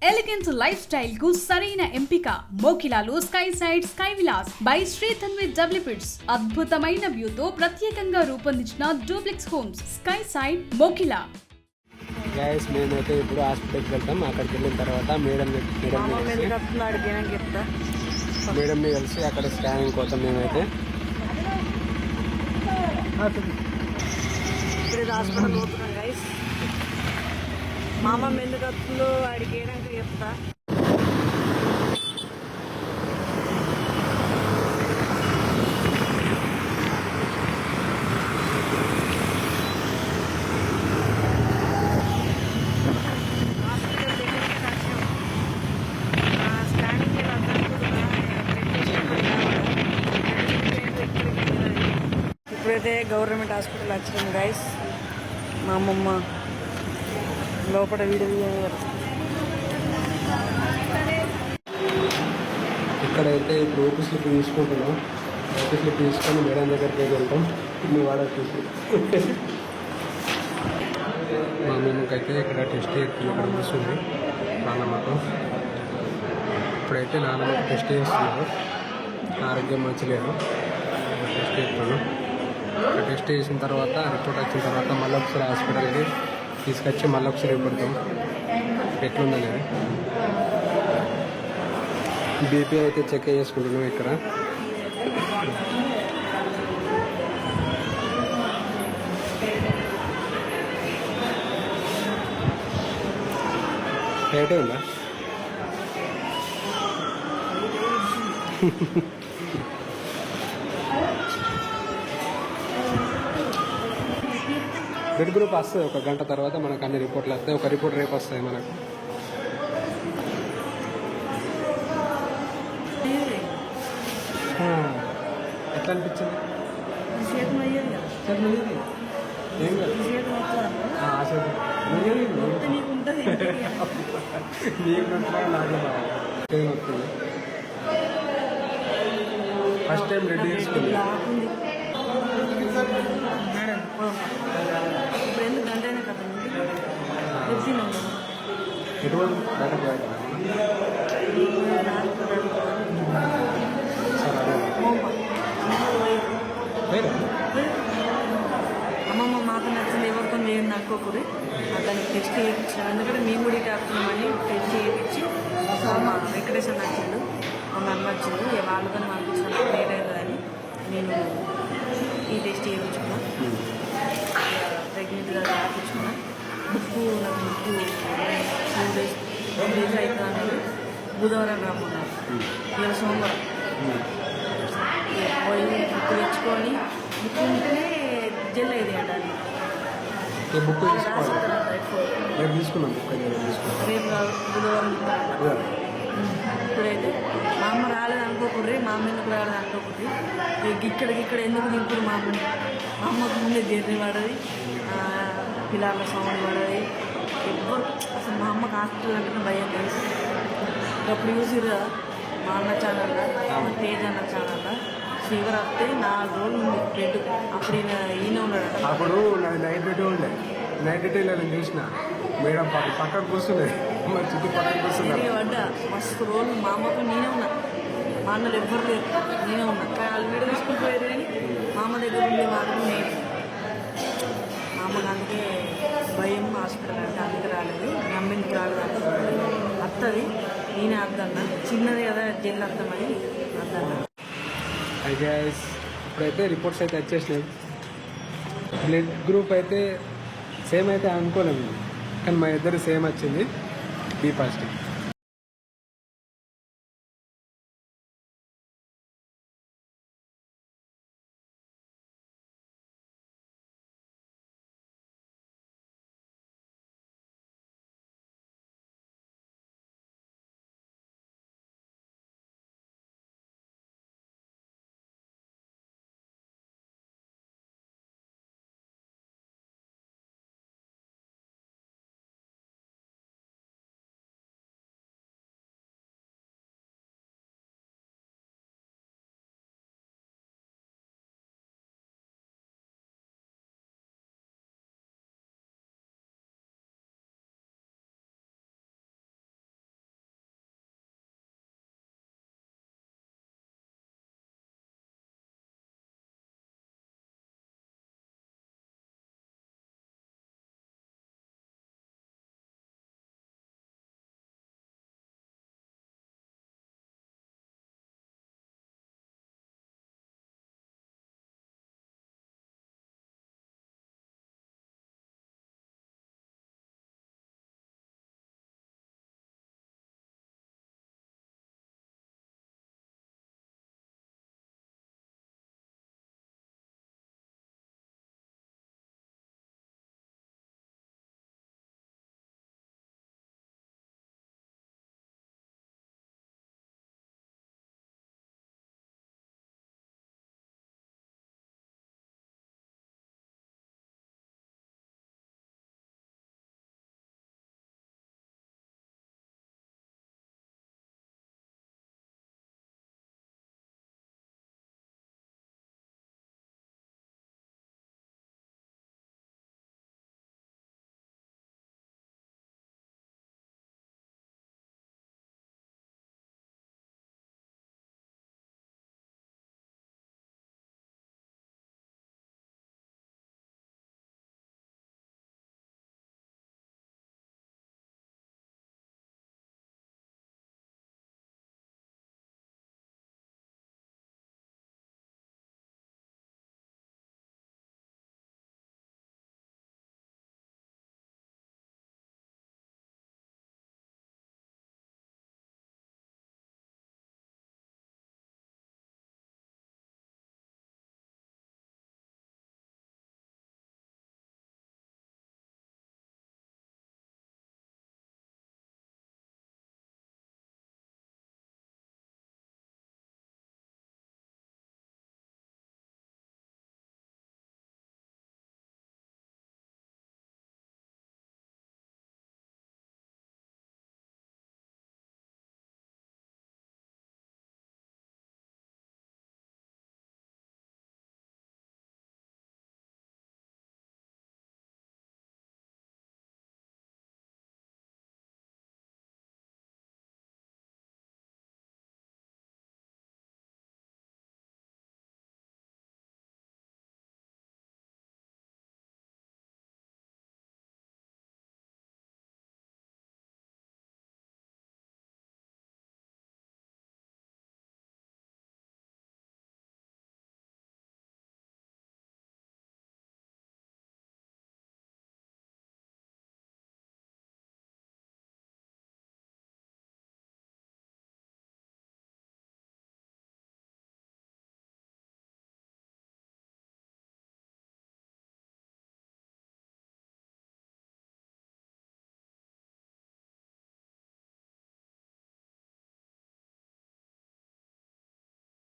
Elegance life style కు సరైన ఎంపిక మోకిలాలో sky side sky villas by Sri Tanvi developers. అద్భుతమైన వ్యూతో ప్రత్యేకంగా రూపొందించిన duplex homes sky side Mokila. Guys మేమైతే ఇప్పుడు హాస్పిటల్కి వెళ్తాం. అక్కడికి వెళ్ళిన తర్వాత మేడంని కలిసి అక్కడ స్కానింగ్ కోసం మేమైతే హాస్పిటల్ పోతున్నాం గైస్. మా అమ్మ ఎందుకు వస్తుందో వాడికి ఏనాక చెప్తా. ఇప్పుడైతే గవర్నమెంట్ హాస్పిటల్ వచ్చినాం గైస్. మా అమ్మమ్మ లోపల వీడియో ఇక్కడైతే ఇప్పుడు ఓపీ స్లిప్ తీసుకుంటున్నాం. ఓపీ స్లిప్ తీసుకొని మేడం దగ్గరికి వెళ్తాం. మీ వాళ్ళకి మా అమ్మమ్మకైతే ఇక్కడ టెస్ట్ చేస్తుంది. ఇక్కడ కూర్చుంది నాన్నమ్మకు. ఇప్పుడైతే నాన్నమ్మకు టెస్ట్ చేస్తున్నారు. ఆరోగ్యం మంచిలేదు. టెస్ట్ చేస్తున్నాను. టెస్ట్ చేసిన తర్వాత రిపోర్ట్ వచ్చిన తర్వాత మళ్ళీ ఒకసారి హాస్పిటల్కి తీసుకొచ్చి మళ్ళీ ఒకసారి పెడతాం ఎట్లుందనేది. బీపీ అయితే చెక్ చేసుకుంటున్నాం. ఇక్కడ రేటే ఉందా? బ్లడ్ గ్రూప్ వస్తుంది ఒక గంట తర్వాత మనకు అన్ని రిపోర్ట్లు వస్తాయి. ఒక రిపోర్ట్ రేపు వస్తాయి మనకు. ఎట్లా అనిపించింది? ఏం కాదు వస్తుంది. ఫస్ట్ టైం రెడీ చేసుకుంది. ఎటువంటి అమ్మమ్మ మాకు నచ్చింది ఎవరితో చేయండి అనుకోకూడదు. దానికి టెస్ట్ చేయించాను. ఎందుకంటే మేము కూడా డాక్టర్మని టెస్ట్ చేయించి మా వెంకటేశ్వర నచ్చిండు, మా అన్న నచ్చిండు. వాళ్ళతో పంపించాను లేట్ అవుతుందని నేను ఈ టెస్ట్ చేయించుకున్నా. ప్రెగ్నెంట్గా రాపించుకున్నా. నాకు బుక్కు 2 డేస్ అవుతుంది అనేది బుధవారం రాకున్నారు. ఇవాళ సోమవారం పోయి బుక్ తెచ్చుకొని బుక్ ఉంటేనే జల్ అయింది అంటారు. బుక్ తీసుకున్నాం. రేపు బుధవారం ఇప్పుడైతే మా అమ్మ రాలేదు అనుకోకూడదు. మా అమ్మ ఎందుకు రాలేదు అనుకోకూడదు. ఇక్కడ ఎందుకు దింపుడు మా అమ్మకు ముందే జర్నీ పడది, పిల్లల సౌండ్ పడది. ఎవ్వరు అసలు మా అమ్మకు హాస్పిటల్ అంటే భయం లేదు. అప్పుడు చూసిరా మా అన్న ఛానల్లో, తేజ్ అన్న ఛానల్లో ఫీవర్ వస్తే 4 రోజులు ఉంది బెడ్. అప్పుడు ఈయన ఉన్నాడు. అప్పుడు నైట్ డ్యూటీ ఉండే. నైట్ డ్యూటీలో నేను చూసిన మేడం పక్కకు కూర్చున్నది. మరి చుట్టూ పక్కకు కూర్చున్నారు. పడ్డా మస్తు రోజులు మా అమ్మకు నేనే ఉన్నా. మా అన్నలు ఎవ్వరు లేరు, నేనే ఉన్నా. కానీ వాళ్ళు వీడియో తీసుకుని పోయారు. కానీ మా అమ్మ దగ్గర ఉండే వాళ్ళు నేను. మా అమ్మకి అందుకే భయం హాస్పిటల్ అంటే అందుకే రాలేదు. మీ అమ్మ ఎందుకు రాలేదు అంటే వస్తుంది, నేనే అద్దన్నా. చిన్నది కదా జల్లు అర్థమని అద్దన్నా. ఇప్పుడైతే రిపోర్ట్స్ అయితే వచ్చేసినాయి. బ్లడ్ గ్రూప్ అయితే సేమ్ అయితే అనుకోలేము, కానీ మా ఇద్దరు సేమ్ వచ్చింది. B positive.